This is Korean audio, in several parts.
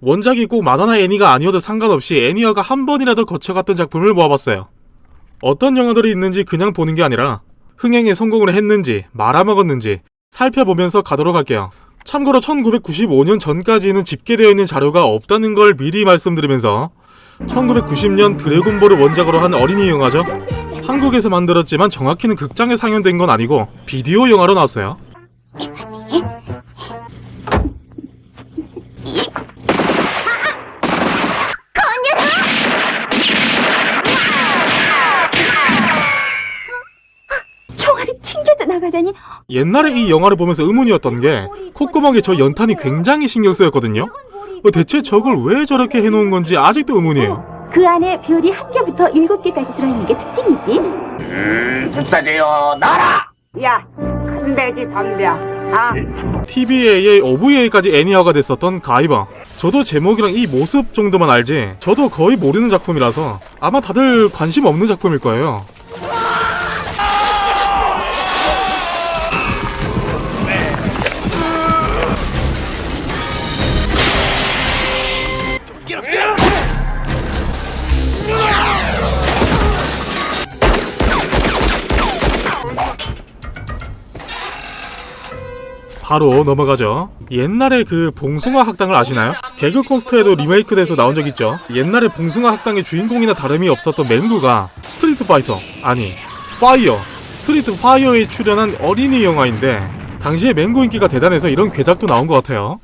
원작이 꼭 만화나 애니가 아니어도 상관없이 애니어가 한 번이라도 거쳐갔던 작품을 모아봤어요. 어떤 영화들이 있는지 그냥 보는 게 아니라 흥행에 성공을 했는지 말아먹었는지 살펴보면서 가도록 할게요. 참고로 1995년 전까지는 집계되어 있는 자료가 없다는 걸 미리 말씀드리면서 1990년 드래곤볼을 원작으로 한 어린이 영화죠. 한국에서 만들었지만 정확히는 극장에 상영된 건 아니고 비디오 영화로 나왔어요. 총알이 튕겨져 나가다니. 옛날에 이 영화를 보면서 의문이었던 게 콧구멍에 저 연탄이 굉장히 신경 쓰였거든요. 대체 저걸 왜 저렇게 해놓은 건지 아직도 의문이에요. 그 안에 별이 1개부터 7개까지 들어있는 게 특징이지. 불사제여 나라! 야, 큰돼지 덤벼. TVA의 OVA까지 애니화가 됐었던 가이버. 저도 제목이랑 이 모습 정도만 알지 저도 거의 모르는 작품이라서 아마 다들 관심 없는 작품일 거예요. 바로 넘어가죠. 옛날에 그 봉숭아 학당을 아시나요? 개그 콘스트에도 리메이크돼서 나온 적 있죠. 옛날에 봉숭아 학당의 주인공이나 다름이 없었던 맹구가 스트리트 파이터, 아니 파이어, 스트리트 파이어에 출연한 어린이 영화인데 당시에 맹구 인기가 대단해서 이런 괴작도 나온 것 같아요.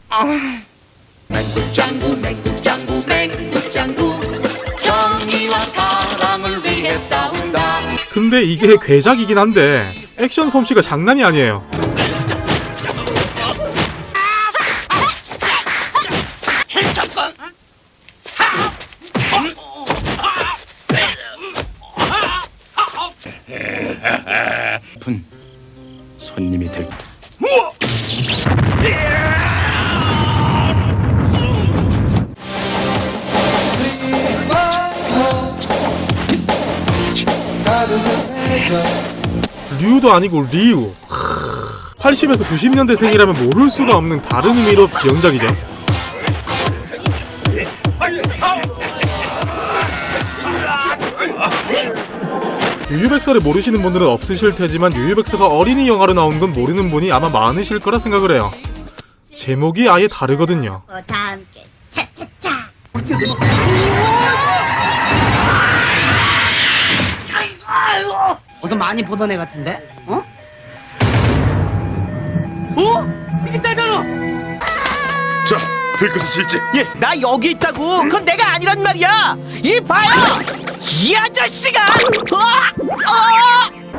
맹구짱구 맹구짱구 맹구짱구 정의와 사랑을 위해 싸운다. 근데 이게 괴작이긴 한데 액션 솜씨가 장난이 아니에요. 손님이 될. 류도 아니고 리우. 80에서 90년대생이라면 모를 수가 없는 다른 의미로 명작이죠. 유유백서를 모르시는 분들은 없으실 테지만 유유백서가 어린이 영화로 나온 건 모르는 분이 아마 많으실 거라 생각을 해요. 제목이 아예 다르거든요. 다 함께 차차차. 어서 많이 보던 애 같은데? 어? 이게 나잖아! 자, 들것의 실제. 예, 나 여기 있다고. 그건 내가 아니란 말이야. 이 봐요. 이 아저씨가.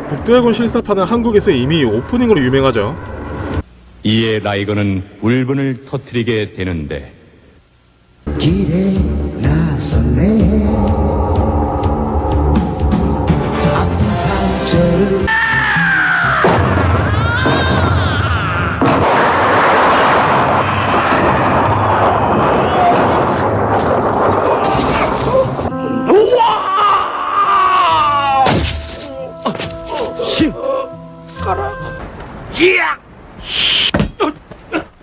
북두해군 실사판은 한국에서 이미 오프닝으로 유명하죠. 이에 라이거는 울분을 터뜨리게 되는데 길에 나섰네. 아픈 상처를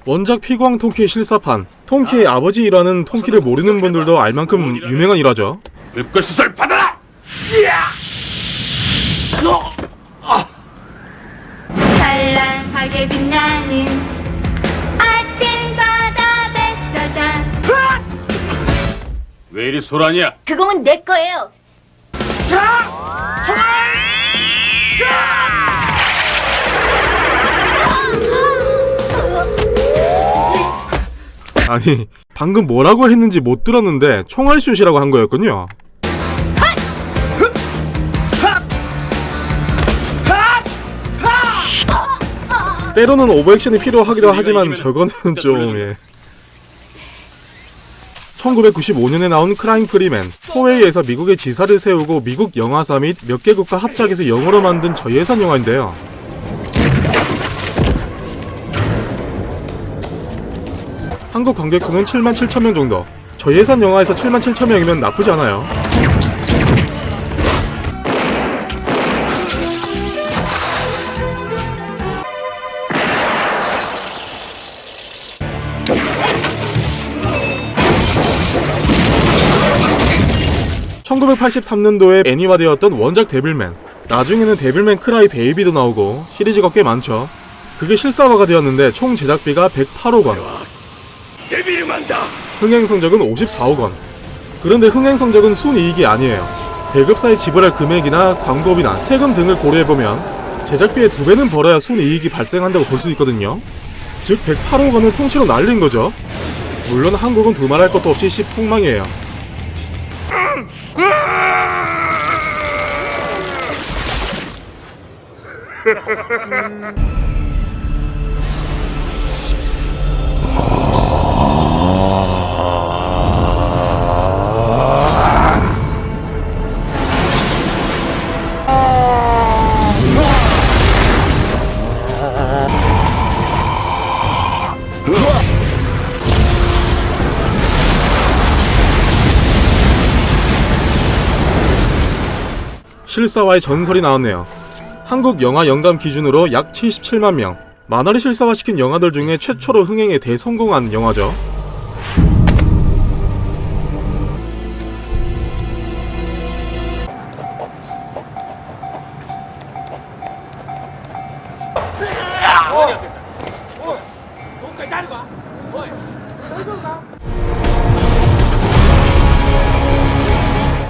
원작 피구왕 통키의 실사판, 통키의 아버지라는 통키를 모르는 분들도 알 만큼 유명한 일화죠. 불꽃수술 받아라! 찬란하게 빛나는 아침 바다 백사장. 왜 이리 소란이야? 그 공은 내 거예요. 아니, 방금 뭐라고 했는지 못 들었는데 총알슛이라고 한 거였군요. 때로는 오버액션이 필요하기도 하지만 저거는 좀... 예. 1995년에 나온 크라임 프리맨, 토웨이에서 미국의 지사를 세우고 미국 영화사 및 몇 개 국가 합작해서 영어로 만든 저예산 영화인데요. 한국 관객 수는 77,000명 정도. 저예산 영화에서 77,000명이면 나쁘지 않아요. 1983년도에 애니화되었던 원작 데빌맨, 나중에는 데빌맨 크라이 베이비도 나오고 시리즈가 꽤 많죠. 그게 실사화가 되었는데 총 제작비가 108억 원, 데뷔를 만다. 흥행 성적은 54억 원. 그런데 흥행 성적은 순이익이 아니에요. 배급사에 지불할 금액이나 광고비나 세금 등을 고려해보면 제작비의 2배는 벌어야 순이익이 발생한다고 볼 수 있거든요. 즉 108억 원을 통째로 날린 거죠. 물론 한국은 두말할 것도 없이 시폭망이에요. 실사화의 전설이 나왔네요. 한국 영화 연감 기준으로 약 77만 명. 만화를 실사화시킨 영화들 중에 최초로 흥행에 대성공한 영화죠.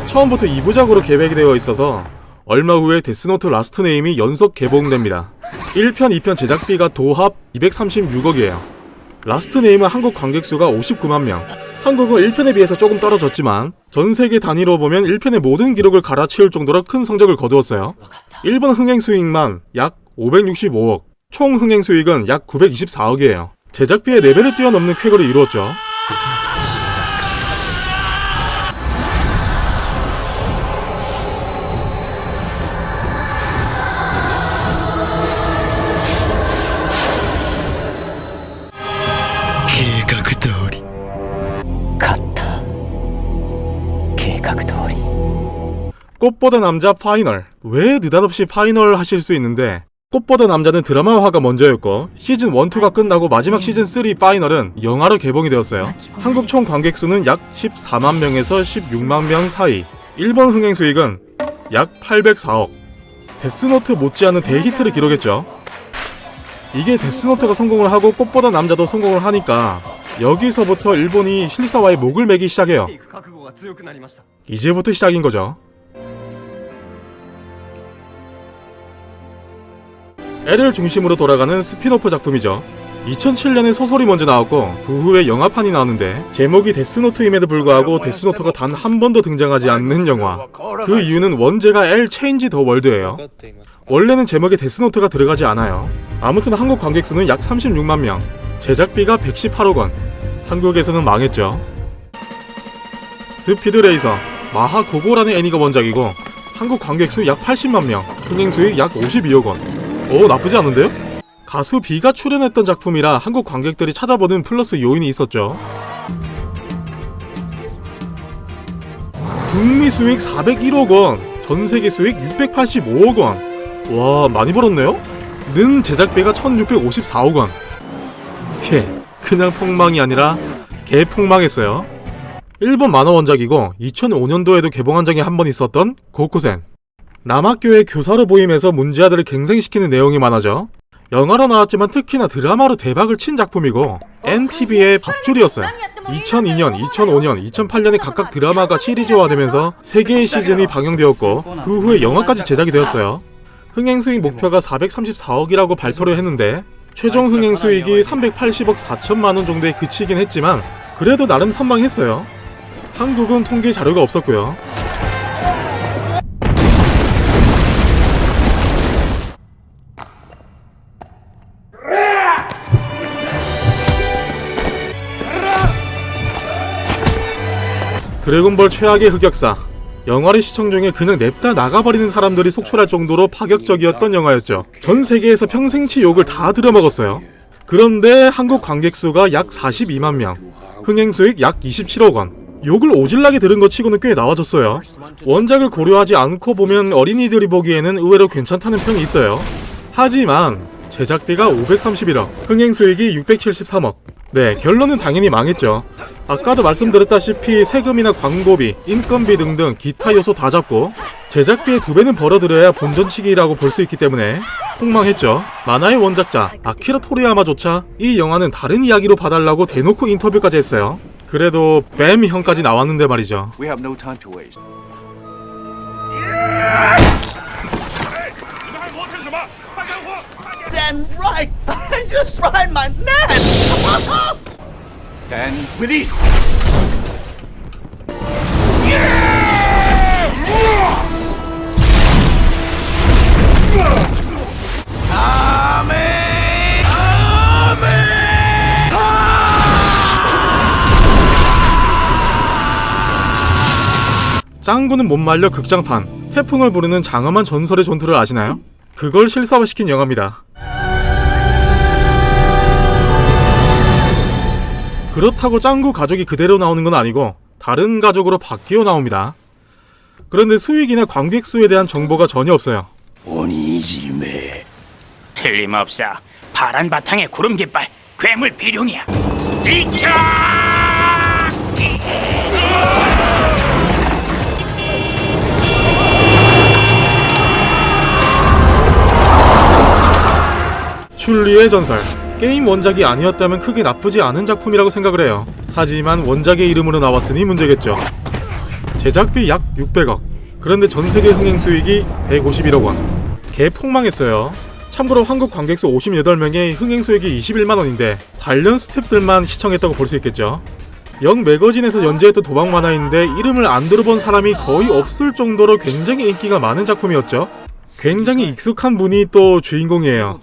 처음부터 2부작으로 계획이 되어 있어서 얼마 후에 데스노트 라스트 네임이 연속 개봉됩니다. 1편, 2편 제작비가 도합 236억이에요. 라스트 네임은 한국 관객수가 59만 명. 한국은 1편에 비해서 조금 떨어졌지만 전 세계 단위로 보면 1편의 모든 기록을 갈아치울 정도로 큰 성적을 거두었어요. 일본 흥행 수익만 약 565억, 총 흥행 수익은 약 924억이에요. 제작비의 4배를 뛰어넘는 쾌거를 이루었죠. 꽃보다 남자 파이널. 왜 느닷없이 파이널 하실 수 있는데, 꽃보다 남자는 드라마화가 먼저였고 시즌 1, 2가 끝나고 마지막 시즌 3 파이널은 영화로 개봉이 되었어요. 한국 총 관객수는 약 14만 명에서 16만 명 사이. 일본 흥행 수익은 약 804억. 데스노트 못지않은 대히트를 기록했죠. 이게 데스노트가 성공을 하고 꽃보다 남자도 성공을 하니까 여기서부터 일본이 실사화에 목을 매기 시작해요. 이제부터 시작인 거죠. L을 중심으로 돌아가는 스피노프 작품이죠. 2007년에 소설이 먼저 나왔고 그 후에 영화판이 나왔는데 제목이 데스노트임에도 불구하고 데스노트가 단 한 번도 등장하지 않는 영화. 그 이유는 원제가 L 체인지 더 월드예요. 원래는 제목에 데스노트가 들어가지 않아요. 아무튼 한국 관객수는 약 36만 명, 제작비가 118억 원. 한국에서는 망했죠. 스피드레이서 마하 고고라는 애니가 원작이고 한국 관객수 약 80만 명, 흥행 수익 약 52억 원. 오, 나쁘지 않은데요? 가수 B가 출연했던 작품이라 한국 관객들이 찾아보는 플러스 요인이 있었죠. 북미 수익 401억 원, 전세계 수익 685억 원. 와, 많이 벌었네요? 는 제작비가 1654억 원. 그냥 폭망이 아니라 개폭망했어요. 일본 만화 원작이고 2005년도에도 개봉한 적이 한 번 있었던 고쿠센. 남학교의 교사로 보임에서 문제아들을 갱생시키는 내용이 많아져. 영화로 나왔지만 특히나 드라마로 대박을 친 작품이고 NTV의 밥줄이었어요. 2002년, 2005년, 2008년에 각각 드라마가 시리즈화되면서 3개의 시즌이 방영되었고 그 후에 영화까지 제작이 되었어요. 흥행 수익 목표가 434억이라고 발표를 했는데 최종 흥행 수익이 380억 4천만 원 정도에 그치긴 했지만 그래도 나름 선방했어요. 한국은 통계 자료가 없었고요. 드래곤볼 최악의 흑역사. 영화를 시청 중에 그냥 냅다 나가버리는 사람들이 속출할 정도로 파격적이었던 영화였죠. 전 세계에서 평생치 욕을 다 들여먹었어요. 그런데 한국 관객수가 약 42만 명, 흥행수익 약 27억 원. 욕을 오질나게 들은 것 치고는 꽤 나와줬어요. 원작을 고려하지 않고 보면 어린이들이 보기에는 의외로 괜찮다는 평이 있어요. 하지만 제작비가 531억, 흥행수익이 673억. 네, 결론은 당연히 망했죠. 아까도 말씀드렸다시피 세금이나 광고비, 인건비 등등 기타 요소 다 잡고 제작비의 2배는 벌어들여야 본전치기라고 볼 수 있기 때문에 폭망했죠. 만화의 원작자 아키라 토리야마조차 이 영화는 다른 이야기로 봐달라고 대놓고 인터뷰까지 했어요. 그래도 뱀 형까지 나왔는데 말이죠. We have no time to waste. Damn right! I just right, my man! And release. 짱구는 못 말려 극장판, 태풍을 부르는 장엄한 전설의 전투를 아시나요? 그걸 실사화시킨 영화입니다. 그렇다고 짱구 가족이 그대로 나오는 건 아니고 다른 가족으로 바뀌어 나옵니다. 그런데 수익이나 관객 수에 대한 정보가 전혀 없어요. 오니지메. 틀림없어. 파란 바탕에 구름 깃발, 괴물 비룡이야. 비켜! 슐리의 전설. 게임 원작이 아니었다면 크게 나쁘지 않은 작품이라고 생각을 해요. 하지만 원작의 이름으로 나왔으니 문제겠죠. 제작비 약 600억. 그런데 전세계 흥행 수익이 151억 원. 개폭망했어요. 참고로 한국 관객수 58명에 흥행 수익이 21만원인데 관련 스태프들만 시청했다고 볼 수 있겠죠. 영 매거진에서 연재했던 도박 만화인데 이름을 안 들어본 사람이 거의 없을 정도로 굉장히 인기가 많은 작품이었죠. 굉장히 익숙한 분이 또 주인공이에요.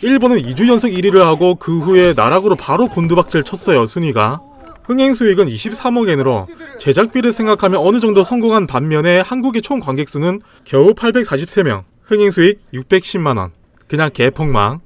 일본은 2주 연속 1위를 하고 그 후에 나락으로 바로 곤두박질 쳤어요. 순위가. 흥행 수익은 23억엔으로 제작비를 생각하면 어느 정도 성공한 반면에 한국의 총 관객수는 겨우 843명, 흥행 수익 610만원. 그냥 개폭망.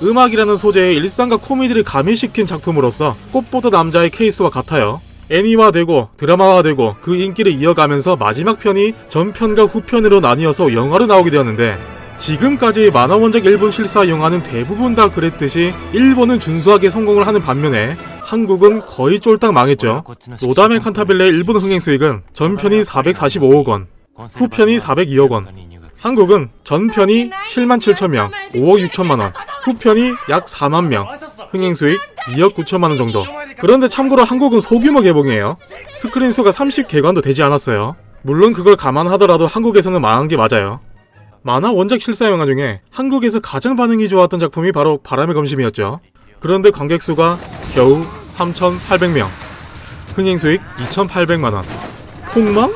음악이라는 소재의 일상과 코미디를 가미시킨 작품으로서 꽃보다 남자의 케이스와 같아요. 애니화되고 드라마화되고 그 인기를 이어가면서 마지막 편이 전편과 후편으로 나뉘어서 영화로 나오게 되었는데, 지금까지 만화 원작 일본 실사 영화는 대부분 다 그랬듯이 일본은 준수하게 성공을 하는 반면에 한국은 거의 쫄딱 망했죠. 노다메 칸타빌레의 일본 흥행 수익은 전편이 445억 원, 후편이 402억 원. 한국은 전편이 7만 7천 명, 5억 6천만 원, 후편이 약 4만 명, 흥행 수익 2억 9천만 원 정도. 그런데 참고로 한국은 소규모 개봉이에요. 스크린 수가 30개관도 되지 않았어요. 물론 그걸 감안하더라도 한국에서는 망한 게 맞아요. 만화 원작 실사 영화 중에 한국에서 가장 반응이 좋았던 작품이 바로 바람의 검심이었죠. 그런데 관객 수가 겨우 3,800명, 흥행 수익 2,800만원. 폭망?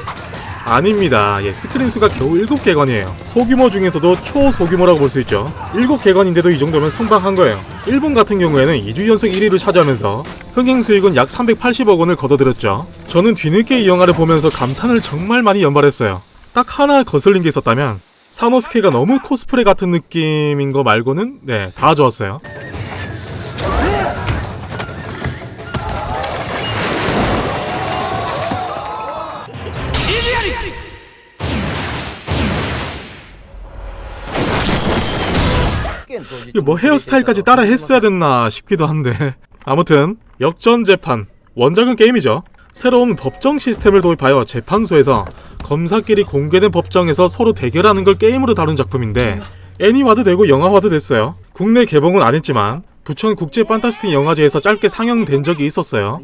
아닙니다. 스크린 수가 겨우 7개관이에요. 소규모 중에서도 초소규모라고 볼 수 있죠. 7개관인데도 이 정도면 선방한 거예요. 일본 같은 경우에는 2주 연속 1위를 차지하면서 흥행 수익은 약 380억 원을 거둬들였죠. 저는 뒤늦게 이 영화를 보면서 감탄을 정말 많이 연발했어요. 딱 하나 거슬린 게 있었다면 사노스케가 너무 코스프레 같은 느낌인 거 말고는 다 좋았어요. 이거 뭐 헤어스타일까지 따라 했어야 됐나 싶기도 한데, 아무튼 역전 재판. 원작은 게임이죠. 새로운 법정 시스템을 도입하여 재판소에서 검사끼리 공개된 법정에서 서로 대결하는 걸 게임으로 다룬 작품인데, 애니화도 되고 영화화도 됐어요. 국내 개봉은 안 했지만 부천 국제 판타스틱 영화제에서 짧게 상영된 적이 있었어요.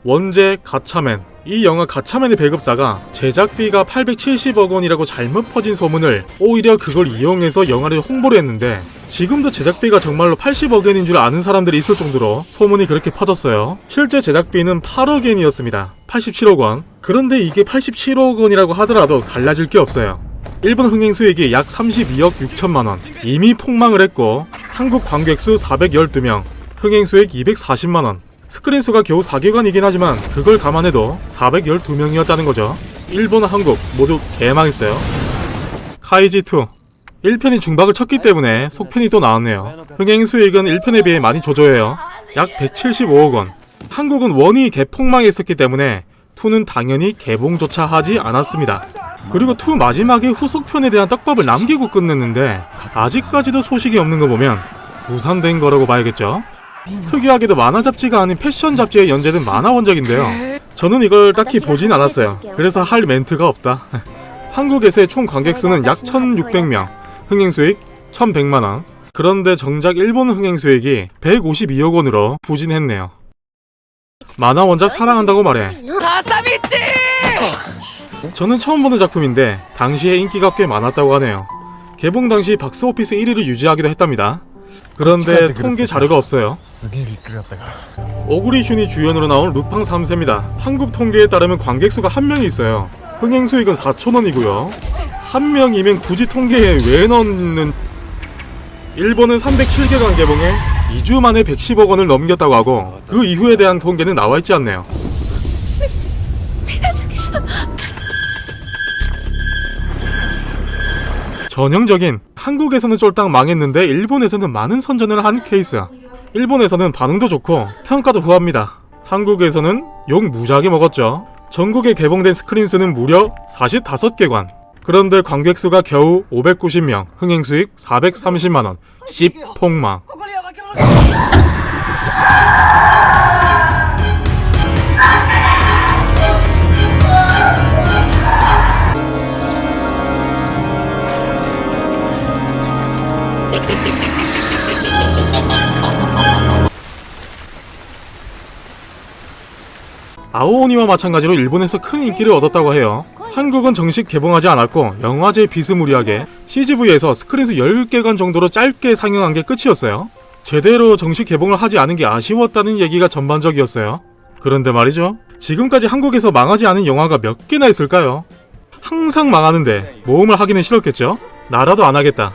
원제 가차맨. 이 영화 가차맨의 배급사가 제작비가 870억 원이라고 잘못 퍼진 소문을 오히려 그걸 이용해서 영화를 홍보를 했는데, 지금도 제작비가 정말로 80억엔인 줄 아는 사람들이 있을 정도로 소문이 그렇게 퍼졌어요. 실제 제작비는 8억엔이었습니다. 87억 원. 그런데 이게 87억 원이라고 하더라도 달라질 게 없어요. 일본 흥행 수익이 약 32억 6천만 원. 이미 폭망을 했고 한국 관객수 412명, 흥행 수익 240만 원. 스크린 수가 겨우 4개관이긴 하지만 그걸 감안해도 412명이었다는 거죠. 일본과 한국 모두 개망했어요. 카이지2. 1편이 중박을 쳤기 때문에 속편이 또 나왔네요. 흥행 수익은 1편에 비해 많이 저조해요. 약 175억 원. 한국은 원이 개폭망했었기 때문에 2는 당연히 개봉조차 하지 않았습니다. 그리고 2 마지막에 후속편에 대한 떡밥을 남기고 끝냈는데 아직까지도 소식이 없는 거 보면 무산된 거라고 봐야겠죠. 특이하게도 만화 잡지가 아닌 패션 잡지에 연재된 만화 원작인데요. 저는 이걸 딱히 보진 않았어요. 그래서 할 멘트가 없다. 한국에서의 총 관객 수는 약 1,600명, 흥행 수익 1,100만 원. 그런데 정작 일본 흥행 수익이 152억 원으로 부진했네요. 만화 원작 사랑한다고 말해. 저는 처음 보는 작품인데 당시에 인기가 꽤 많았다고 하네요. 개봉 당시 박스오피스 1위를 유지하기도 했답니다. 그런데 통계 자료가 없어요. 오구리 슌이 주연으로 나온 루팡 3세입니다. 한국 통계에 따르면 관객 수가 1명이 있어요. 흥행 수익은 4,000원이고요. 1명이면 굳이 통계에 왜 넣는... 일본은 307개관 개봉해 2주 만에 110억 원을 넘겼다고 하고 그 이후에 대한 통계는 나와있지 않네요. 전형적인 한국에서는 쫄딱 망했는데 일본에서는 많은 선전을 한 케이스. 일본에서는 반응도 좋고 평가도 후합니다. 한국에서는 욕 무지하게 먹었죠. 전국에 개봉된 스크린 수는 무려 45개관. 그런데 관객 수가 겨우 590명, 흥행 수익 430만 원, 씹폭망. 아오오니와 마찬가지로 일본에서 큰 인기를 얻었다고 해요. 한국은 정식 개봉하지 않았고 영화제 비스무리하게 CGV에서 스크린수 10개관 정도로 짧게 상영한 게 끝이었어요. 제대로 정식 개봉을 하지 않은 게 아쉬웠다는 얘기가 전반적이었어요. 그런데 말이죠, 지금까지 한국에서 망하지 않은 영화가 몇 개나 있을까요? 항상 망하는데 모험을 하기는 싫었겠죠? 나라도 안 하겠다.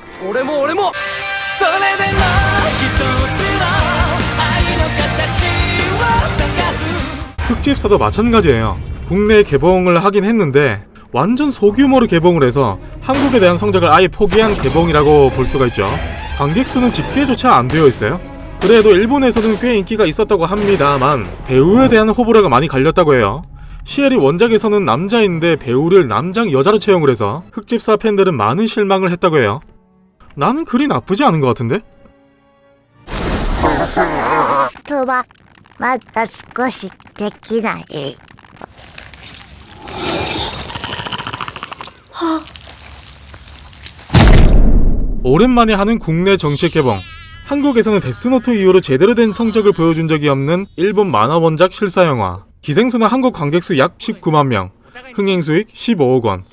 흑집사도 마찬가지예요. 국내에 개봉을 하긴 했는데 완전 소규모로 개봉을 해서 한국에 대한 성적을 아예 포기한 개봉이라고 볼 수가 있죠. 관객 수는 집계조차 안 되어 있어요. 그래도 일본에서는 꽤 인기가 있었다고 합니다만 배우에 대한 호불호가 많이 갈렸다고 해요. 시엘이 원작에서는 남자인데 배우를 남장 여자로 채용을 해서 흑집사 팬들은 많은 실망을 했다고 해요. 나는 그리 나쁘지 않은 것 같은데? とはまだ少しできない。 오랜만에 하는 국내 정식 개봉. 한국에서는 데스노트 이후로 제대로 된 성적을 보여준 적이 없는 일본 만화 원작 실사 영화. 기생수는 한국 관객수 약 19만 명, 흥행 수익 15억 원.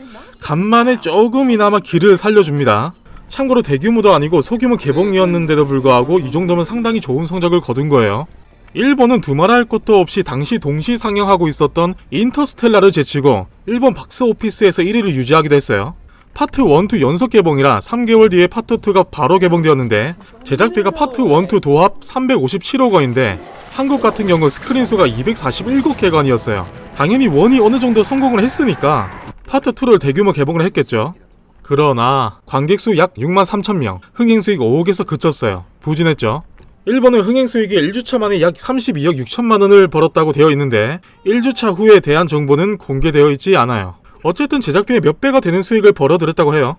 간만에 조금이나마 길을 살려줍니다. 참고로 대규모도 아니고 소규모 개봉이었는데도 불구하고 이 정도면 상당히 좋은 성적을 거둔 거예요. 일본은 두말할 것도 없이 당시 동시 상영하고 있었던 인터스텔라를 제치고 일본 박스오피스에서 1위를 유지하기도 했어요. 파트 1, 2 연속 개봉이라 3개월 뒤에 파트 2가 바로 개봉되었는데 제작비가 파트 1, 2 도합 357억 원인데 한국 같은 경우 스크린 수가 247개관이었어요. 당연히 1이 어느 정도 성공을 했으니까 파트 2를 대규모 개봉을 했겠죠. 그러나 관객수 약 6만 3천명, 흥행수익 5억에서 그쳤어요. 부진했죠. 일본은 흥행수익이 1주차 만에 약 32억 6천만 원을 벌었다고 되어 있는데 1주차 후에 대한 정보는 공개되어 있지 않아요. 어쨌든 제작비의 몇 배가 되는 수익을 벌어들였다고 해요.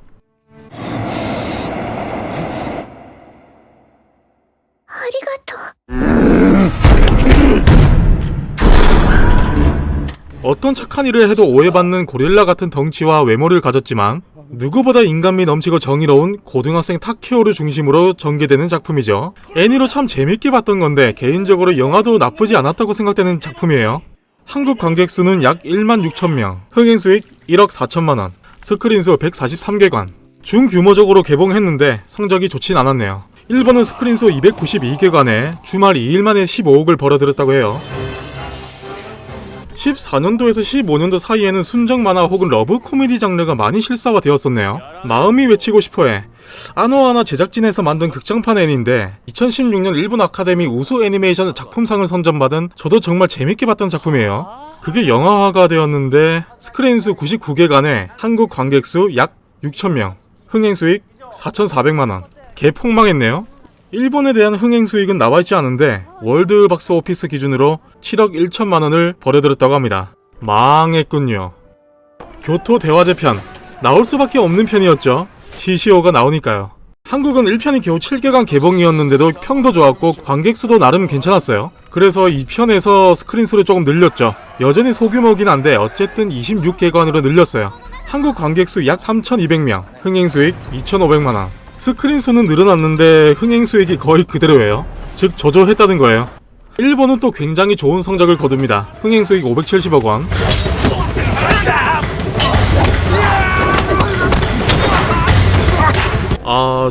어떤 착한 일을 해도 오해받는 고릴라 같은 덩치와 외모를 가졌지만 누구보다 인간미 넘치고 정의로운 고등학생 타케오를 중심으로 전개되는 작품이죠. 애니로 참 재밌게 봤던 건데 개인적으로 영화도 나쁘지 않았다고 생각되는 작품이에요. 한국 관객 수는 약 1만 6천 명, 흥행 수익 1억 4천만 원, 스크린 수 143개관. 중규모적으로 개봉했는데 성적이 좋진 않았네요. 일본은 스크린 수 292개관에 주말 2일 만에 15억을 벌어들였다고 해요. 14년도에서 15년도 사이에는 순정 만화 혹은 러브 코미디 장르가 많이 실사화되었었네요. 마음이 외치고 싶어해. 아노아나 제작진에서 만든 극장판 애니인데 2016년 일본 아카데미 우수 애니메이션 작품상을 선전받은 저도 정말 재밌게 봤던 작품이에요. 그게 영화화가 되었는데 스크린수 99개관에 한국 관객수 약 6천명, 흥행수익 4,400만원. 개폭망했네요. 일본에 대한 흥행 수익은 나와있지 않은데 월드 박스 오피스 기준으로 7억 1천만원을 벌여들였다고 합니다. 망했군요. 교토 대화제 편 나올 수밖에 없는 편이었죠. 시시오가 나오니까요. 한국은 1편이 겨우 7개간 개봉이었는데도 평도 좋았고 관객 수도 나름 괜찮았어요. 그래서 2편에서 스크린 수를 조금 늘렸죠. 여전히 소규모긴 한데 어쨌든 26개관으로 늘렸어요. 한국 관객 수 약 3,200명, 흥행 수익 2,500만원. 스크린 수는 늘어났는데 흥행 수익이 거의 그대로예요. 즉 저조했다는 거예요. 일본은 또 굉장히 좋은 성적을 거둡니다. 흥행 수익 570억 원.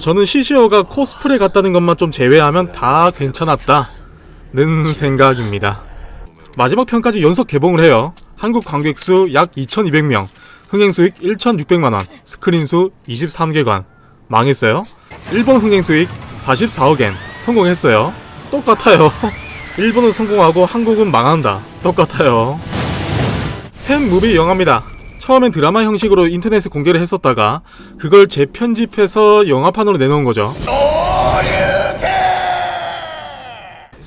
저는 시시오가 코스프레 같다는 것만 좀 제외하면 다 괜찮았다는 생각입니다. 마지막 편까지 연속 개봉을 해요. 한국 관객 수 약 2,200명, 흥행 수익 1,600만원, 스크린 수 23개관. 망했어요. 일본 흥행 수익 44억엔 성공했어요. 똑같아요. 일본은 성공하고 한국은 망한다. 똑같아요. 팬무비 영화입니다. 처음엔 드라마 형식으로 인터넷에 공개를 했었다가 그걸 재편집해서 영화판으로 내놓은 거죠.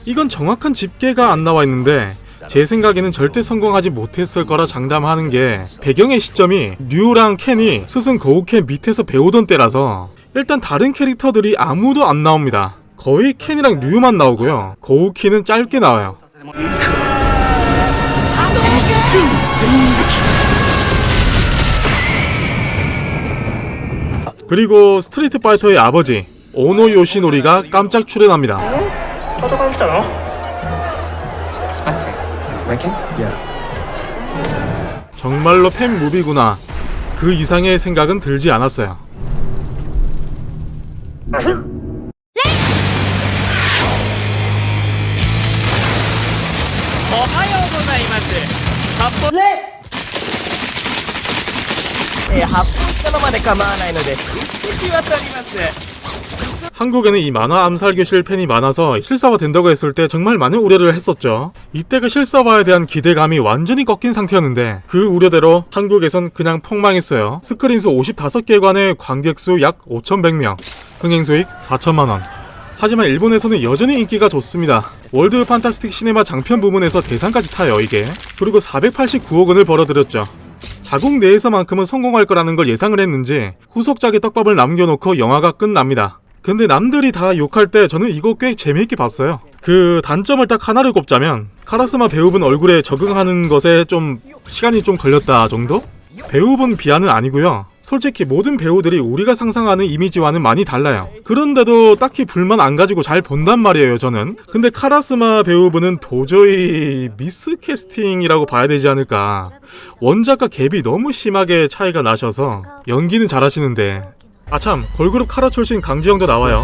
이건 정확한 집계가 안 나와 있는데 제 생각에는 절대 성공하지 못했을 거라 장담하는 게 배경의 시점이 류랑 켄이 스승 고우켄 밑에서 배우던 때라서 일단 다른 캐릭터들이 아무도 안 나옵니다. 거의 켄이랑 류만 나오고요. 고우키는 짧게 나와요. 그리고 스트리트 파이터의 아버지 오노 요시노리가 깜짝 출연합니다. 정말로 팬무비구나. 그 이상의 생각은 들지 않았어요. 한국에는 이 만화 암살교실 팬이 많아서 실사화 된다고 했을 때 정말 많은 우려를 했었죠. 이때가 실사화에 대한 기대감이 완전히 꺾인 상태였는데 그 우려대로 한국에선 그냥 폭망했어요. 스크린수 55개관에 관객수 약 5,100명, 흥행수익 4천만원. 하지만 일본에서는 여전히 인기가 좋습니다. 월드 판타스틱 시네마 장편 부문에서 대상까지 타요 이게. 그리고 489억 원을 벌어들였죠. 자국 내에서만큼은 성공할 거라는 걸 예상을 했는지 후속작의 떡밥을 남겨놓고 영화가 끝납니다. 근데 남들이 다 욕할 때 저는 이거 꽤 재미있게 봤어요. 그 단점을 딱 하나를 꼽자면 카라스마 배우분 얼굴에 적응하는 것에 좀 시간이 좀 걸렸다 정도? 배우분 비하는 아니고요. 솔직히 모든 배우들이 우리가 상상하는 이미지와는 많이 달라요. 그런데도 딱히 불만 안 가지고 잘 본단 말이에요 저는. 근데 카라스마 배우분은 도저히 미스캐스팅이라고 봐야 되지 않을까. 원작과 갭이 너무 심하게 차이가 나셔서 연기는 잘하시는데 아참 걸그룹 카라 출신 강지영도 나와요.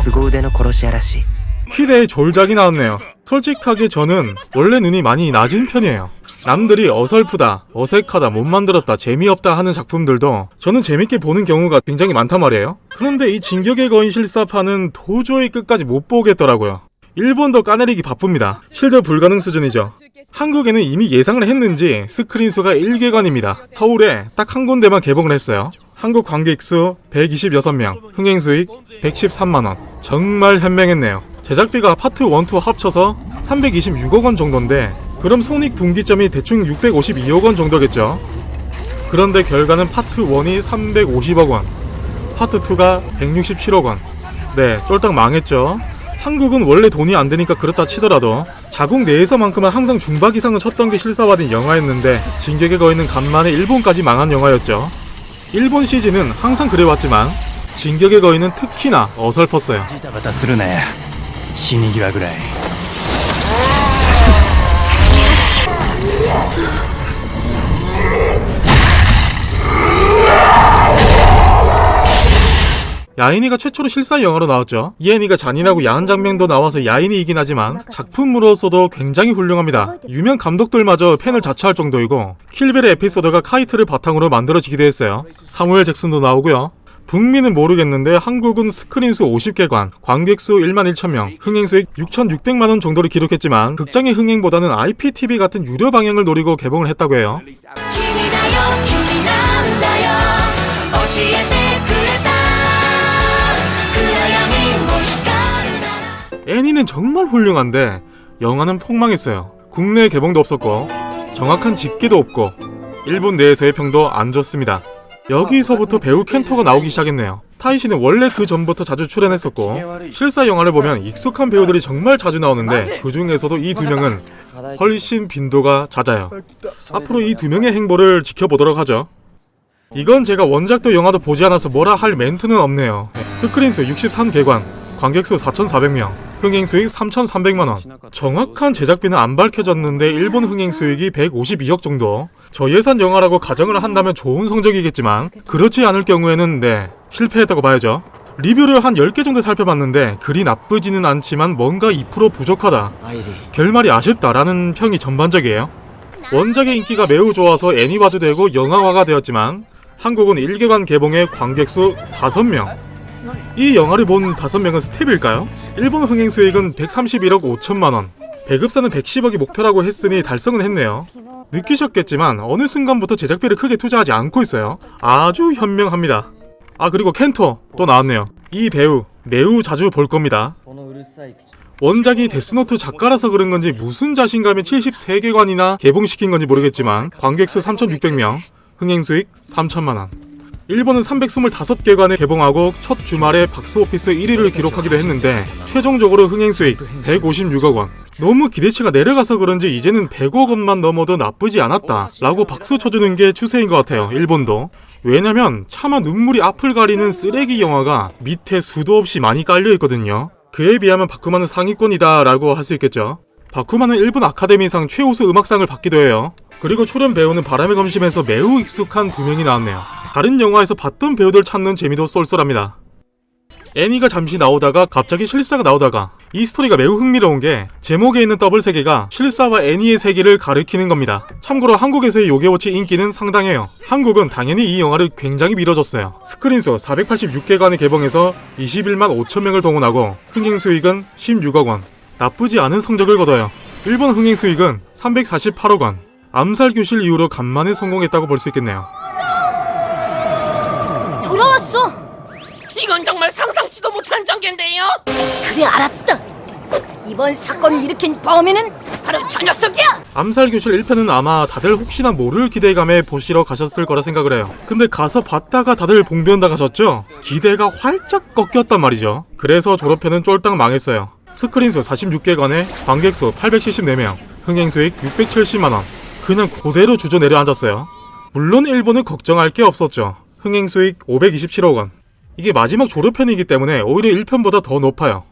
희대의 졸작이 나왔네요. 솔직하게 저는 원래 눈이 많이 낮은 편이에요. 남들이 어설프다, 어색하다, 못 만들었다, 재미없다 하는 작품들도 저는 재밌게 보는 경우가 굉장히 많단 말이에요. 그런데 이 진격의 거인 실사판은 도저히 끝까지 못 보겠더라고요. 일본도 까내리기 바쁩니다. 실드 불가능 수준이죠. 한국에는 이미 예상을 했는지 스크린 수가 1개관입니다. 서울에 딱 한 군데만 개봉을 했어요. 한국 관객 수 126명, 흥행 수익 113만원. 정말 현명했네요. 제작비가 파트 1, 2 합쳐서 326억 원 정도인데 그럼 손익 분기점이 대충 652억 원 정도겠죠. 그런데 결과는 파트 1이 350억 원, 파트 2가 167억 원. 네, 쫄딱 망했죠. 한국은 원래 돈이 안 되니까 그렇다 치더라도 자국 내에서만큼은 항상 중박 이상은 쳤던 게 실사화된 영화였는데 진격의 거인은 간만에 일본까지 망한 영화였죠. 일본 CG는 항상 그래왔지만 진격의 거인은 특히나 어설펐어요. 야인이가 최초로 실사 영화로 나왔죠. 이 애니가 잔인하고 야한 장면도 나와서 야인이이긴 하지만 작품으로서도 굉장히 훌륭합니다. 유명 감독들마저 팬을 자처할 정도이고 킬빌의 에피소드가 카이트를 바탕으로 만들어지기도 했어요. 사무엘 잭슨도 나오고요. 북미는 모르겠는데 한국은 스크린수 50개관, 관객수 1만 1천명, 흥행수익 6,600만원 정도를 기록했지만 극장의 흥행보다는 IPTV 같은 유료 방영을 노리고 개봉을 했다고 해요. 애니는 정말 훌륭한데 영화는 폭망했어요. 국내 개봉도 없었고 정확한 집계도 없고 일본 내에서의 평도 안 좋습니다. 여기서부터 배우 켄토가 나오기 시작했네요. 타이시는 원래 그 전부터 자주 출연했었고 실사 영화를 보면 익숙한 배우들이 정말 자주 나오는데 그 중에서도 이 두 명은 훨씬 빈도가 잦아요. 앞으로 이 두 명의 행보를 지켜보도록 하죠. 이건 제가 원작도 영화도 보지 않아서 뭐라 할 멘트는 없네요. 스크린수 63개관, 관객수 4,400명, 흥행수익 3,300만원. 정확한 제작비는 안 밝혀졌는데 일본 흥행수익이 152억 정도. 저예산 영화라고 가정을 한다면 좋은 성적이겠지만 그렇지 않을 경우에는 실패했다고 봐야죠. 리뷰를 한 10개 정도 살펴봤는데 그리 나쁘지는 않지만 뭔가 2% 부족하다, 결말이 아쉽다라는 평이 전반적이에요. 원작의 인기가 매우 좋아서 애니화도 되고 영화화가 되었지만 한국은 1개관 개봉에 관객수 5명. 이 영화를 본 5명은 스텝일까요? 일본 흥행수익은 131억 5천만원, 배급사는 110억이 목표라고 했으니 달성은 했네요. 느끼셨겠지만 어느 순간부터 제작비를 크게 투자하지 않고 있어요. 아주 현명합니다. 아, 그리고 켄토 또 나왔네요. 이 배우 매우 자주 볼 겁니다. 원작이 데스노트 작가라서 그런 건지 무슨 자신감에 73개관이나 개봉시킨 건지 모르겠지만 관객수 3,600명, 흥행수익 3천만원. 일본은 325개관에 개봉하고 첫 주말에 박스오피스 1위를 기록하기도 했는데 최종적으로 흥행수익 156억 원. 너무 기대치가 내려가서 그런지 이제는 100억 원만 넘어도 나쁘지 않았다 라고 박수 쳐주는 게 추세인 것 같아요, 일본도. 왜냐면 차마 눈물이 앞을 가리는 쓰레기 영화가 밑에 수도 없이 많이 깔려있거든요. 그에 비하면 바쿠만은 상위권이다 라고 할 수 있겠죠. 바쿠만은 일본 아카데미상 최우수 음악상을 받기도 해요. 그리고 출연 배우는 바람의 검심에서 매우 익숙한 2명이 나왔네요. 다른 영화에서 봤던 배우들 찾는 재미도 쏠쏠합니다. 애니가 잠시 나오다가 갑자기 실사가 나오다가 이 스토리가 매우 흥미로운 게 제목에 있는 더블 세계가 실사와 애니의 세계를 가리키는 겁니다. 참고로 한국에서의 요괴워치 인기는 상당해요. 한국은 당연히 이 영화를 굉장히 밀어줬어요. 스크린수 486개관에 개봉해서 21만 5천명을 동원하고 흥행수익은 16억 원. 나쁘지 않은 성적을 거둬요. 일본 흥행수익은 348억 원. 암살교실 이후로 간만에 성공했다고 볼 수 있겠네요. 돌아왔어. 이건 정말 상상치도 못한 전개인데요. 그래, 알았다. 이번 사건을 일으킨 범인은 바로 저 녀석이야. 암살교실 1편은 아마 다들 혹시나 모를 기대감에 보시러 가셨을 거라 생각을 해요. 근데 가서 봤다가 다들 봉변다 가셨죠? 기대가 활짝 꺾였단 말이죠. 그래서 졸업편은 쫄딱 망했어요. 스크린수 46개관에 관객수 874명, 흥행수익 670만원. 그냥 그대로 주저 내려앉았어요. 물론 일본은 걱정할 게 없었죠. 흥행수익 527억 원. 이게 마지막 졸업편이기 때문에 오히려 1편보다 더 높아요.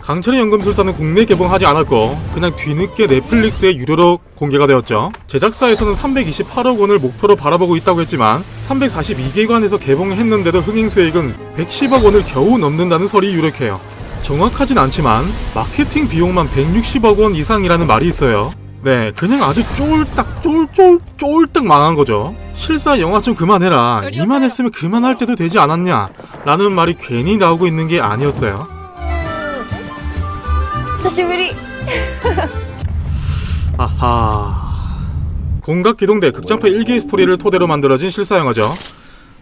강철의 연금술사는 국내 개봉하지 않았고 그냥 뒤늦게 넷플릭스에 유료로 공개가 되었죠. 제작사에서는 328억 원을 목표로 바라보고 있다고 했지만 342개관에서 개봉했는데도 흥행수익은 110억 원을 겨우 넘는다는 설이 유력해요. 정확하진 않지만 마케팅 비용만 160억 원 이상이라는 말이 있어요. 네, 그냥 아주 쫄딱 망한 거죠. 실사 영화 좀 그만해라, 이만했으면 그만할 때도 되지 않았냐 라는 말이 괜히 나오고 있는 게 아니었어요. 아하. 공각기동대 극장판 1기의 스토리를 토대로 만들어진 실사 영화죠.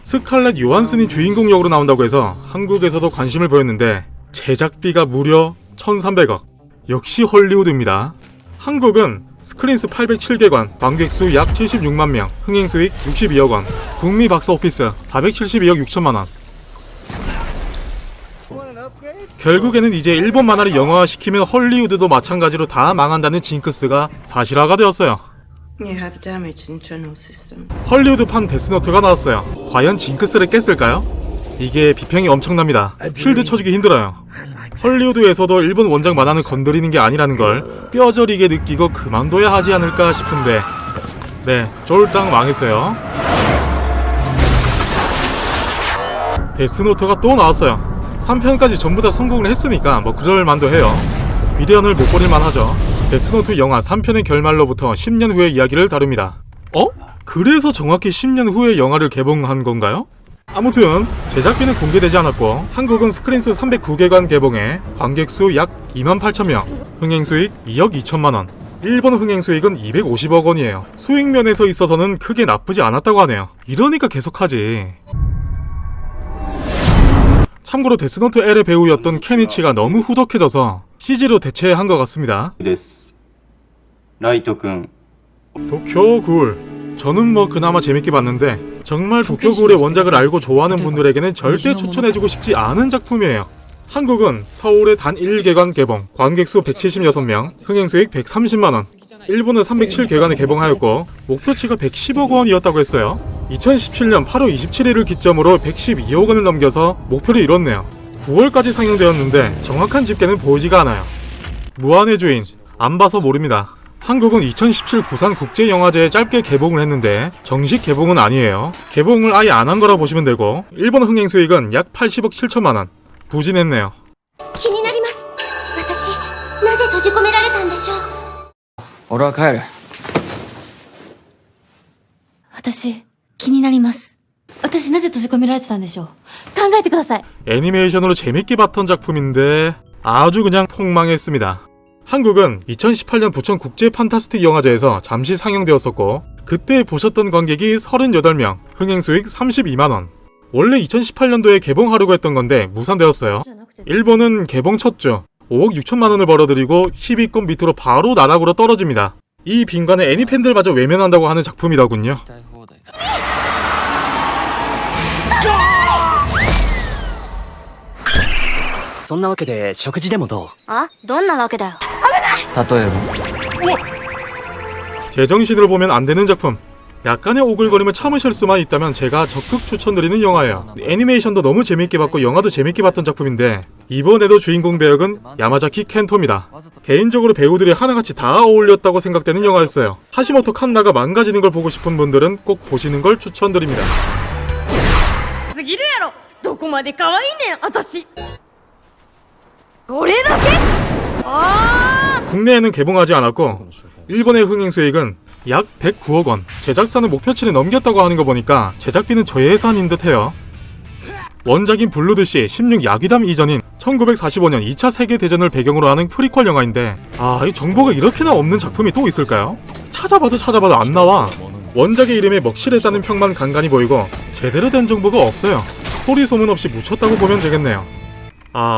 스칼렛 요한슨이 주인공 역으로 나온다고 해서 한국에서도 관심을 보였는데 제작비가 무려 1,300억. 역시 헐리우드입니다. 한국은 스크린수 807개관, 관객수 약 76만 명, 흥행수익 62억 원, 북미 박스오피스 472억 6천만 원. 결국에는 이제 일본 만화를 영화화시키면 헐리우드도 마찬가지로 다 망한다는 징크스가 사실화가 되었어요. 헐리우드판 데스노트가 나왔어요. 과연 징크스를 깼을까요? 이게 비평이 엄청납니다. 쉴드 쳐주기 힘들어요. 헐리우드에서도 일본 원작 만화는 건드리는 게 아니라는 걸 뼈저리게 느끼고 그만둬야 하지 않을까 싶은데 네, 쫄딱 망했어요. 데스노트가 또 나왔어요. 3편까지 전부 다 성공을 했으니까 뭐 그럴만도 해요. 미련을 못 버릴만 하죠. 데스노트 영화 3편의 결말로부터 10년 후의 이야기를 다룹니다. 그래서 정확히 10년 후에 영화를 개봉한 건가요? 아무튼 제작비는 공개되지 않았고 한국은 스크린수 309개관 개봉에 관객수 약 28,000명, 흥행수익 2억 2천만원. 일본 흥행수익은 250억 원이에요. 수익면에서 있어서는 크게 나쁘지 않았다고 하네요. 이러니까 계속하지. 참고로 데스노트 L의 배우였던 케니치가 너무 후덕해져서 CG로 대체한 것 같습니다. ですライト君 도쿄 굴. 저는 뭐 그나마 재밌게 봤는데 정말 도쿄 굴의 원작을 알고 좋아하는 분들에게는 절대 추천해주고 싶지 않은 작품이에요. 한국은 서울에 단 1개관 개봉, 관객수 176명, 흥행수익 130만원. 일본은 307개관에 개봉하였고 목표치가 110억 원이었다고 했어요. 2017년 8월 27일을 기점으로 112억 원을 넘겨서 목표를 이뤘네요. 9월까지 상영되었는데 정확한 집계는 보이지가 않아요. 무한의 주인, 안 봐서 모릅니다. 한국은 2017 부산국제영화제에 짧게 개봉을 했는데 정식 개봉은 아니에요. 개봉을 아예 안 한 거라 보시면 되고 일본 흥행수익은 약 80억 7천만원. 부진했네요. 気になります。私、なぜ閉じ込められたんでしょう。俺は帰る私、気になります。私、なぜ閉じ込められてたんでしょう。考えてください。 애니메이션으로 재밌게 봤던 작품인데 아주 그냥 폭망했습니다. 한국은 2018년 부천 국제 판타스틱 영화제에서 잠시 상영되었었고 그때 보셨던 관객이 38명, 흥행수익 32만원. 원래 2018년도에 개봉하려고 했던 건데 무산되었어요. 일본은 개봉 첫 주 5억 6천만원을 벌어들이고 10위권 밑으로 바로 나락으로 떨어집니다. 이 빈관에 애니팬들마저 외면한다고 하는 작품이더군요. そんなわけで食事でもどう？あ、どんなわけだよ。例えば 제정신으로 보면 안 되는 작품. 약간의 오글거림을 참으실 수만 있다면 제가 적극 추천드리는 영화예요. 애니메이션도 너무 재밌게 봤고 영화도 재밌게 봤던 작품인데 이번에도 주인공 배역은 야마자키 켄토입니다. 개인적으로 배우들이 하나같이 다 어울렸다고 생각되는 영화였어요. 하시모토 칸나가 망가지는 걸 보고 싶은 분들은 꼭 보시는 걸 추천드립니다. すぎるやろ。どこまで可愛いねん、私。これだけ？ああ。 국내에는 개봉하지 않았고 일본의 흥행수익은 약 109억 원. 제작사는 목표치를 넘겼다고 하는 거 보니까 제작비는 저예산인 듯해요. 원작인 블루드시 16 야기담 이전인 1945년 2차 세계대전을 배경으로 하는 프리퀄 영화인데 이 정보가 이렇게나 없는 작품이 또 있을까요? 찾아봐도 안 나와. 원작의 이름에 먹칠했다는 평만 간간히 보이고 제대로 된 정보가 없어요. 소리 소문 없이 묻혔다고 보면 되겠네요.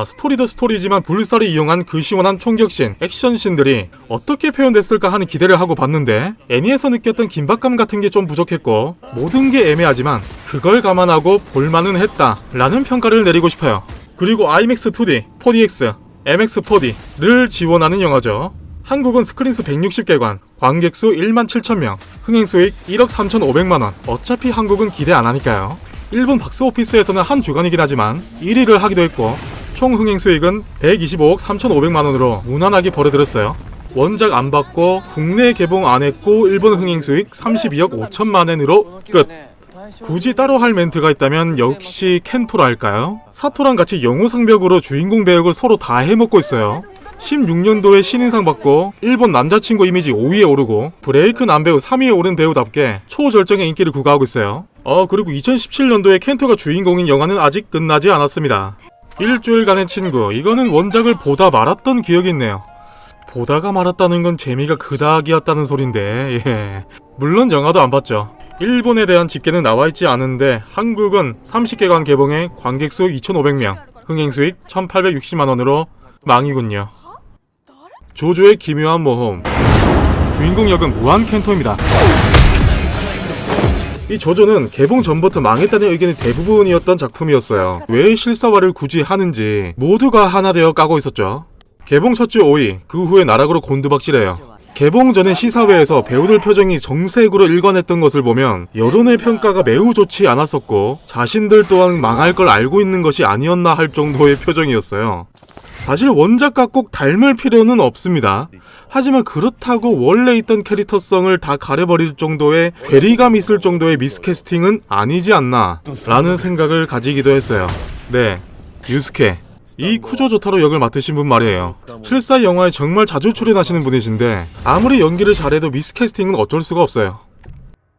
스토리도 스토리지만 불사를 이용한 그 시원한 총격신, 액션신들이 어떻게 표현됐을까 하는 기대를 하고 봤는데 애니에서 느꼈던 긴박감 같은 게 좀 부족했고 모든 게 애매하지만 그걸 감안하고 볼만은 했다 라는 평가를 내리고 싶어요. 그리고 IMAX 2D, 4DX, MX4D를 지원하는 영화죠. 한국은 스크린수 160개관, 관객수 1만 7천명, 흥행수익 1억 3,500만원. 어차피 한국은 기대 안 하니까요. 일본 박스오피스에서는 한 주간이긴 하지만 1위를 하기도 했고 총 흥행수익은 125억 3,500만원으로 무난하게 벌어들였어요. 원작 안 받고 국내 개봉 안 했고 일본 흥행수익 32억 5천만엔으로 끝. 굳이 따로 할 멘트가 있다면 역시 켄토랄까요? 사토랑 같이 영우상벽으로 주인공 배역을 서로 다 해먹고 있어요. 16년도에 신인상 받고 일본 남자친구 이미지 5위에 오르고 브레이크 남배우 3위에 오른 배우답게 초절정의 인기를 구가하고 있어요. 그리고 2017년도에 켄토가 주인공인 영화는 아직 끝나지 않았습니다. 일주일간의 친구, 이거는 원작을 보다 말았던 기억이 있네요. 보다가 말았다는 건 재미가 그닥이었다는 소린데 물론 영화도 안 봤죠. 일본에 대한 집계는 나와있지 않은데 한국은 30개관 개봉에 관객수 2,500명, 흥행수익 1,860만원으로 망이군요. 조조의 기묘한 모험, 주인공 역은 무한 켄토입니다. 이 조조는 개봉 전부터 망했다는 의견이 대부분이었던 작품이었어요. 왜 실사화를 굳이 하는지 모두가 하나 되어 까고 있었죠. 개봉 첫 주 5위, 그 후에 나락으로 곤두박질해요. 개봉 전에 시사회에서 배우들 표정이 정색으로 일관했던 것을 보면 여론의 평가가 매우 좋지 않았었고 자신들 또한 망할 걸 알고 있는 것이 아니었나 할 정도의 표정이었어요. 사실 원작과 꼭 닮을 필요는 없습니다. 하지만 그렇다고 원래 있던 캐릭터성을 다 가려버릴 정도의 괴리감 있을 정도의 미스캐스팅은 아니지 않나 라는 생각을 가지기도 했어요. 네, 유스케. 이 쿠조 조타로 역을 맡으신 분 말이에요. 실사 영화에 정말 자주 출연하시는 분이신데 아무리 연기를 잘해도 미스캐스팅은 어쩔 수가 없어요.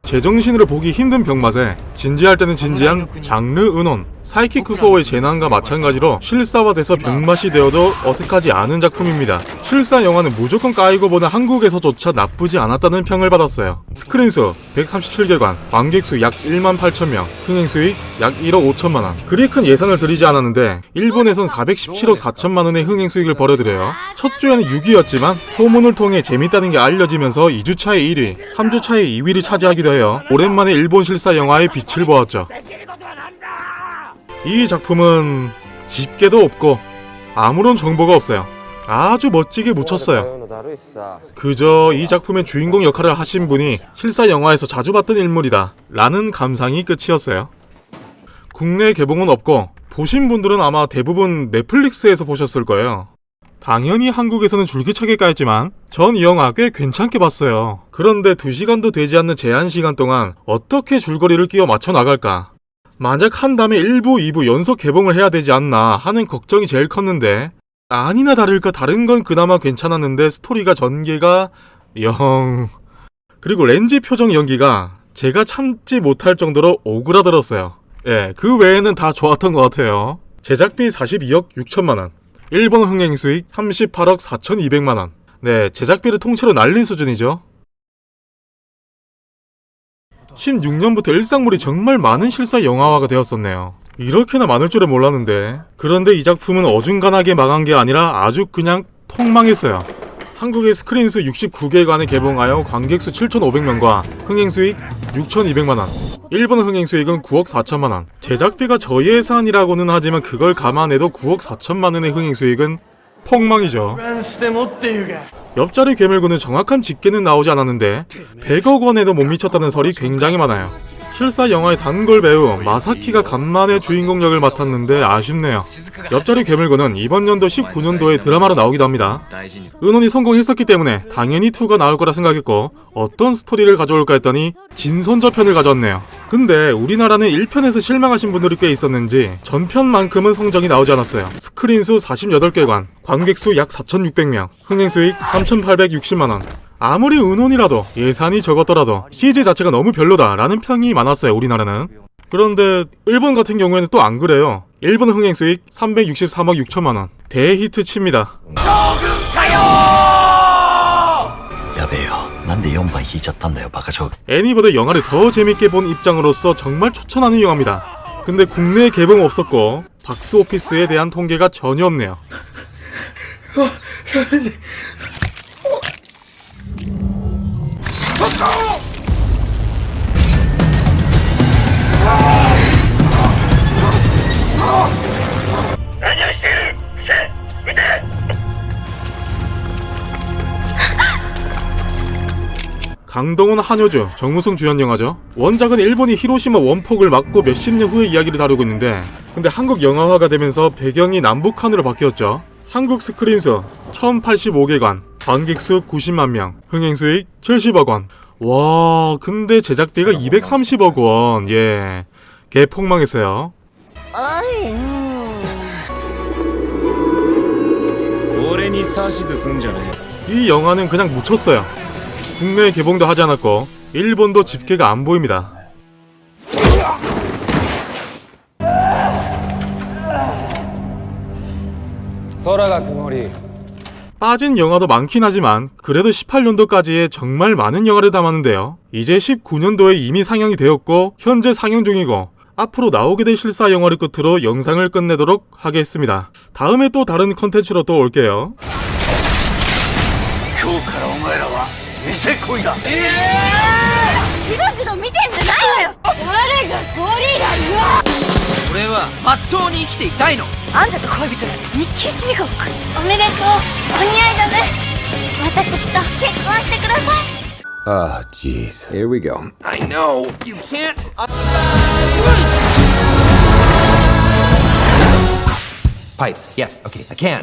제정신으로 보기 힘든 병맛에 진지할 때는 진지한 장르 은혼. 사이키쿠소의 재난과 마찬가지로 실사화돼서 병맛이 되어도 어색하지 않은 작품입니다. 실사 영화는 무조건 까이고 보는 한국에서조차 나쁘지 않았다는 평을 받았어요. 스크린수 137개관, 관객수 약 1만 8천명, 흥행수익 약 1억 5천만원. 그리 큰 예산을 들이지 않았는데 일본에선 417억 4천만원의 흥행수익을 벌어들여요. 첫 주에는 6위였지만 소문을 통해 재밌다는 게 알려지면서 2주차에 1위, 3주차에 2위를 차지하기도 해요. 오랜만에 일본 실사 영화의 빛을 보았죠. 이 작품은 집게도 없고 아무런 정보가 없어요. 아주 멋지게 묻혔어요. 그저 이 작품의 주인공 역할을 하신 분이 실사 영화에서 자주 봤던 인물이다 라는 감상이 끝이었어요. 국내 개봉은 없고 보신 분들은 아마 대부분 넷플릭스에서 보셨을 거예요. 당연히 한국에서는 줄기차게 까였지만 전 이 영화 꽤 괜찮게 봤어요. 그런데 2시간도 되지 않는 제한 시간 동안 어떻게 줄거리를 끼워 맞춰 나갈까? 만약 한다면 1부, 2부 연속 개봉을 해야 되지 않나 하는 걱정이 제일 컸는데 아니나 다를까 다른 건 그나마 괜찮았는데 스토리가 전개가 영... 그리고 렌지 표정 연기가 제가 참지 못할 정도로 오그라들었어요. 예, 그 외에는 다 좋았던 것 같아요. 제작비 42억 6천만원, 일본 흥행수익 38억 4,200만원. 네, 제작비를 통째로 날린 수준이죠. 16년부터 일상물이 정말 많은 실사 영화화가 되었었네요. 이렇게나 많을 줄은 몰랐는데. 그런데 이 작품은 어중간하게 망한 게 아니라 아주 그냥 폭망했어요. 한국의 스크린수 69개관에 개봉하여 관객수 7,500명과 흥행수익 6,200만원, 일본 흥행수익은 9억 4천만원. 제작비가 저예산이라고는 하지만 그걸 감안해도 9억 4천만원의 흥행수익은 폭망이죠. 옆자리 괴물군은 정확한 집계는 나오지 않았는데 100억 원에도 못 미쳤다는 설이 굉장히 많아요. 실사 영화의 단골 배우 마사키가 간만에 주인공 역을 맡았는데 아쉽네요. 옆자리 괴물군은 이번 연도 19년도에 드라마로 나오기도 합니다. 은혼이 성공했었기 때문에 당연히 2가 나올 거라 생각했고 어떤 스토리를 가져올까 했더니 진선저편을 가져왔네요. 근데 우리나라는 1편에서 실망하신 분들이 꽤 있었는지 전편만큼은 성적이 나오지 않았어요. 스크린수 48개관, 관객수 약 4,600명, 흥행수익 3,860만원. 아무리 은혼이라도 예산이 적었더라도 CG 자체가 너무 별로다라는 평이 많았어요, 우리나라는. 그런데 일본 같은 경우에는 또 안 그래요. 일본 흥행수익 363억 6천만원. 대히트 칩니다. 애니보다 영화를 더 재밌게 본 입장으로서 정말 추천하는 영화입니다. 근데 국내에 개봉 없었고 박스오피스에 대한 통계가 전혀 없네요. 강동원, 한효주, 정우성 주연 영화죠. 원작은 일본이 히로시마 원폭을 맞고 몇십 년 후의 이야기를 다루고 있는데 근데 한국 영화화가 되면서 배경이 남북한으로 바뀌었죠. 한국 스크린수 1085개관, 관객수 90만 명, 흥행수익 70억 원. 와, 근데 제작비가 230억 원. 예, 개폭망했어요. 이 영화는 그냥 묻혔어요. 국내 개봉도 하지 않았고 일본도 집계가 안 보입니다. 빠진 영화도 많긴 하지만 그래도 18년도까지의 정말 많은 영화를 담았는데요. 이제 19년도에 이미 상영이 되었고 현재 상영 중이고 앞으로 나오게 될 실사 영화를 끝으로 영상을 끝내도록 하겠습니다. 다음에 또 다른 컨텐츠로 또 올게요. しろしろ見てんじゃないわよ。誰がゴリラよ。俺はまっとうに生きていたいの。あんたと恋人なんて生き地獄。おめでとう。お似合いだね。私と結婚してください。 Ah, jeez. Here we go. I know you can't. Pipe. Yes. Okay. I can.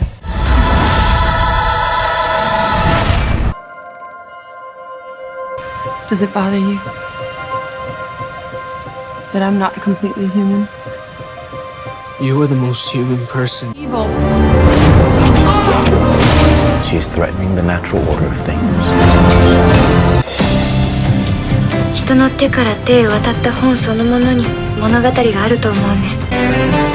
Does it bother you that I'm not completely human? You are the most human person. Evil. She is threatening the natural order of things. 人の手から手へ渡った本そのものに物語があると思うんです。